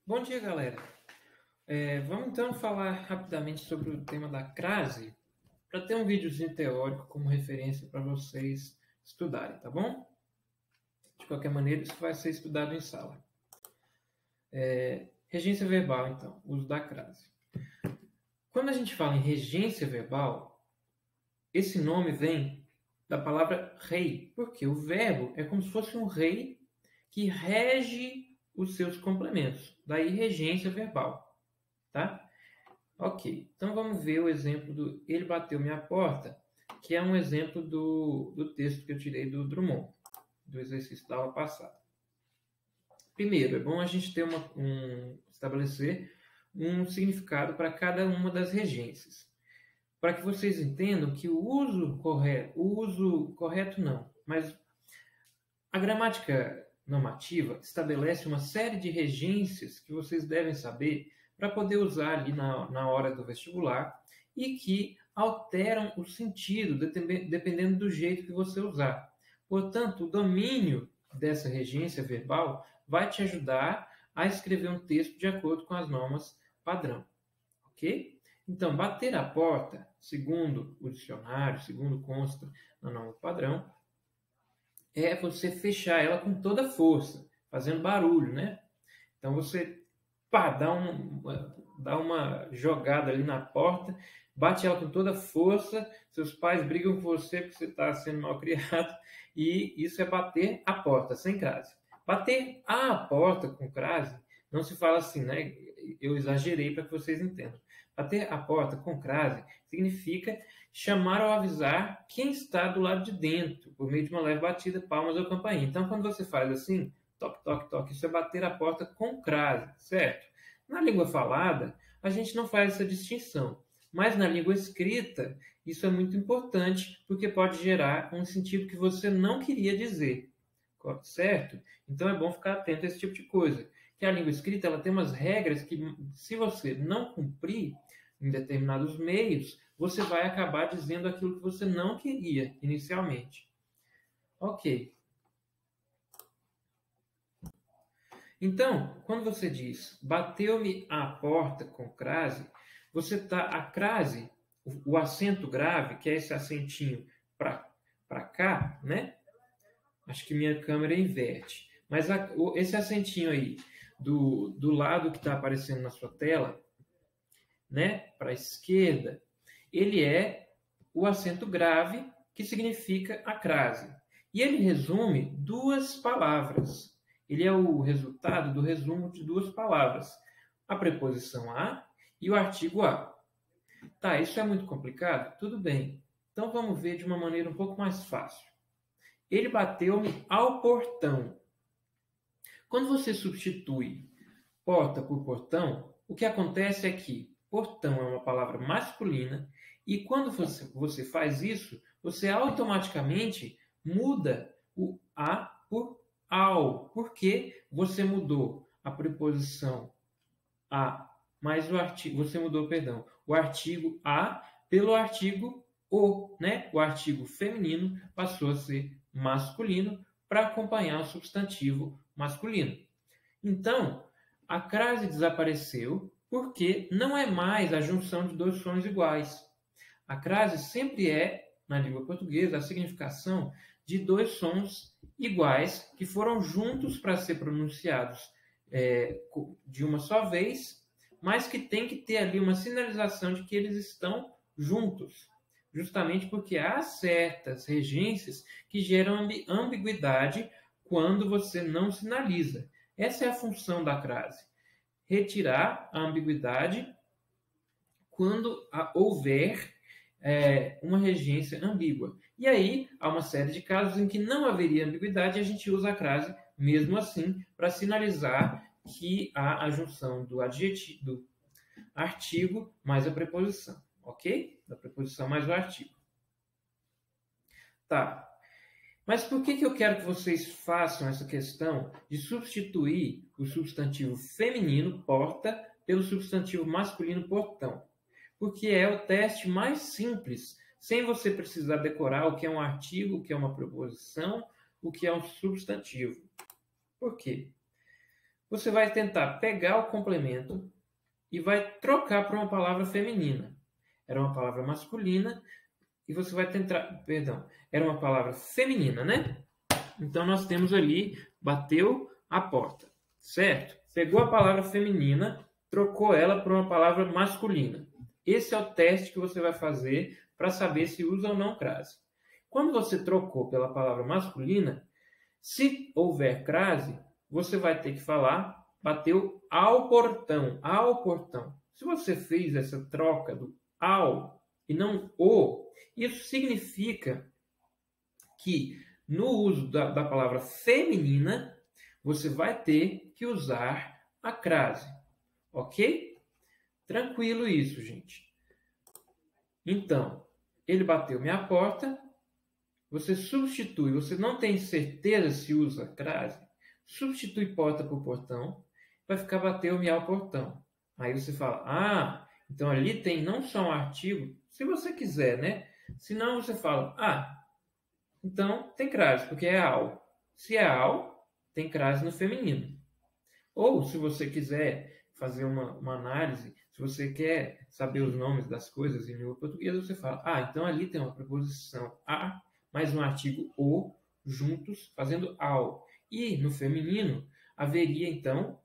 Bom dia, galera. Vamos então falar rapidamente sobre o tema da crase, para ter um videozinho teórico como referência para vocês estudarem, tá bom? De qualquer maneira, isso vai ser estudado em sala. Regência verbal, então, uso da crase. Quando a gente fala em regência verbal, esse nome vem da palavra rei, porque o verbo é como se fosse um rei que rege os seus complementos, daí regência verbal, tá? Ok, então vamos ver o exemplo do Ele Bateu Minha Porta, que é um exemplo do texto que eu tirei do Drummond, do exercício da aula passada. Primeiro, é bom a gente ter estabelecer um significado para cada uma das regências, para que vocês entendam que o uso correto não, mas a gramática normativa estabelece uma série de regências que vocês devem saber para poder usar ali na hora do vestibular e que alteram o sentido dependendo do jeito que você usar. Portanto, o domínio dessa regência verbal vai te ajudar a escrever um texto de acordo com as normas padrão, ok? Então, bater a porta, segundo o dicionário, segundo consta na norma padrão, é você fechar ela com toda a força, fazendo barulho, né? Então você dá uma jogada ali na porta, bate ela com toda a força, seus pais brigam com você porque você está sendo mal criado, e isso é bater a porta, sem crase. Bater a porta com crase, não se fala assim, né? Eu exagerei para que vocês entendam. Bater a porta com crase significa chamar ou avisar quem está do lado de dentro, por meio de uma leve batida, palmas ou campainha. Então, quando você faz assim, toque, toque, toque, isso é bater a porta com crase, certo? Na língua falada, a gente não faz essa distinção, mas na língua escrita, isso é muito importante, porque pode gerar um sentido que você não queria dizer, certo? Então é bom ficar atento a esse tipo de coisa. Que a língua escrita ela tem umas regras que, se você não cumprir em determinados meios, você vai acabar dizendo aquilo que você não queria inicialmente. Ok. Então, quando você diz bateu-me a porta com crase, você está a crase, o acento grave, que é esse acentinho para cá, né? Acho que minha câmera inverte. Mas esse acentinho aí do lado que está aparecendo na sua tela, né, para a esquerda, ele é o acento grave, que significa a crase. E ele resume duas palavras. Ele é o resultado do resumo de duas palavras. A preposição a e o artigo a. Tá, isso é muito complicado? Tudo bem. Então vamos ver de uma maneira um pouco mais fácil. Ele bateu-me ao portão. Quando você substitui porta por portão, o que acontece é que portão é uma palavra masculina e quando você faz isso, você automaticamente muda o a por ao, porque você mudou a preposição a, mas o artigo, você mudou, perdão, o artigo a pelo artigo o, né? O artigo feminino passou a ser masculino para acompanhar o substantivo masculino. Então, a crase desapareceu porque não é mais a junção de dois sons iguais. A crase sempre é, na língua portuguesa, a significação de dois sons iguais que foram juntos para ser pronunciados de uma só vez, mas que tem que ter ali uma sinalização de que eles estão juntos. Justamente porque há certas regências que geram ambiguidade quando você não sinaliza. Essa é a função da crase. Retirar a ambiguidade quando houver uma regência ambígua. E aí, há uma série de casos em que não haveria ambiguidade e a gente usa a crase mesmo assim para sinalizar que há a junção do adjetivo, do artigo mais a preposição, ok? Da preposição mais o artigo. Tá. Mas por que eu quero que vocês façam essa questão de substituir o substantivo feminino, porta, pelo substantivo masculino, portão? Porque é o teste mais simples, sem você precisar decorar o que é um artigo, o que é uma preposição, o que é um substantivo. Por quê? você vai tentar pegar o complemento e vai trocar por uma palavra feminina. Era uma palavra masculina e você vai tentar, perdão, era uma palavra feminina, né? Então nós temos ali, bateu a porta, certo? Pegou a palavra feminina, trocou ela por uma palavra masculina. Esse é o teste que você vai fazer para saber se usa ou não crase. Quando você trocou pela palavra masculina, se houver crase, você vai ter que falar bateu ao portão, ao portão. Se você fez essa troca do ao e não o, isso significa que no uso da palavra feminina, você vai ter que usar a crase, ok? Tranquilo isso, gente. Então, ele bateu minha porta, você substitui, você não tem certeza se usa crase, substitui porta por portão, vai ficar bateu-me ao portão. Aí você fala, então ali tem não só um artigo, se você quiser, né? Senão você fala, então tem crase, porque é ao. Se é ao, tem crase no feminino. Ou se você quiser fazer uma análise, se você quer saber os nomes das coisas em língua portuguesa, você fala, então ali tem uma preposição a, mais um artigo o, juntos, fazendo ao. E no feminino, haveria então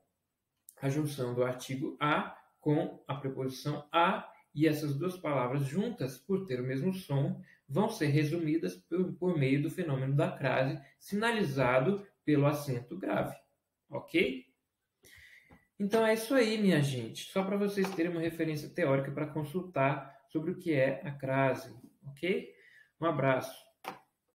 a junção do artigo a com a preposição a, e essas duas palavras juntas, por ter o mesmo som, vão ser resumidas por meio do fenômeno da crase, sinalizado pelo acento grave. Ok? Então é isso aí, minha gente. Só para vocês terem uma referência teórica para consultar sobre o que é a crase. Ok? Um abraço.